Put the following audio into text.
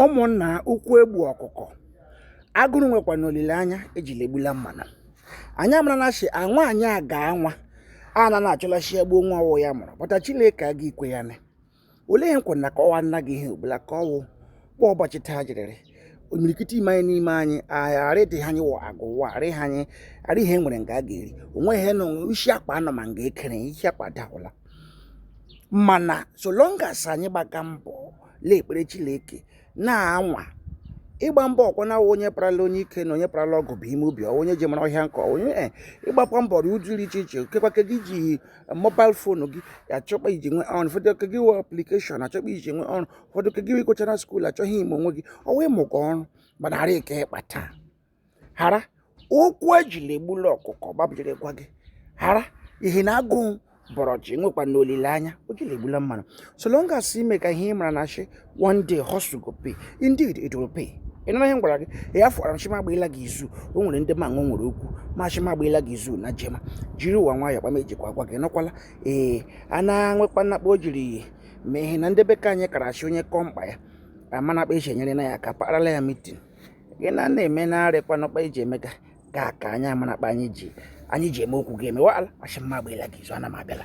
Ụmụnna ukwu egbu ọkụkọ agụrụ nwekwa n'olileanya ejile egbula mmanụ. Anyị amara na shi anwa anyị aga anwa ana na achọlashi egbu nwa ọwụ ya mụrụ bọta Chineke aga ikwe ya ne. Olee nkwa na ka ọwa nna gị ihe obula ka ọwụ kpọ ụbọchị taa jiriri omirikiti ime anyị n'ime anyị arị dị anyị wụ agụwa arị anyị arị ihe nwere nga a ga-eri onwe ihe nọ isi akpa anọ ma nga ekere isi akpa dawụla mana so long as anyị gbaga mbọ lee ekpere Chineke na-anwa ịgba mbọ ọkwa na onye parala onye ike na onye parala ọgụ bụ ime ubi onye je mara ọhịa nke onye ịgbakwa mbọ ụdịrị iche iche kekwa ka gị ji mobile phone gị achọkpa iji nwe ọrụ ụfọdụ ka gị wee application achọkpa iji nwe ọrụ ụfọdụ ka gị kochara skuul achọghị ime onwe gị ọwa ịmụkọ ọrụ mana ghara ike ịkpata ghara okwu ejila egbula ọkụkọ gbabjiri gwa gị ghara ihe na agụụ bọrọchi nwekwa n'olileanya o jila egbula mmanụ so long as ime ka ihe ịmara na shi one day hustle go pay indeed it will pay. Ị nọ na ihe m gwara gị ya fọrọ m shima agbaela gị izu o nwere ndị manwụ nwere okwu ma shima agbaela gị izu na jema jiri ụwa nwayọ kpama ejikwa agwa gị nọkwala a na-nwekwa nnakpa o jiri mee ihe na ndị bekee anyị kara shi onye kọọ mkpa ya amana akpa eji enyere na ya ka parala ya mitin gị na na-eme na-arịkwa n'ọkpa eji emega ka aka anyị amana akpa anyị ji eme okwu gị emewa ala ma shima agbaela gị izu ana m abịala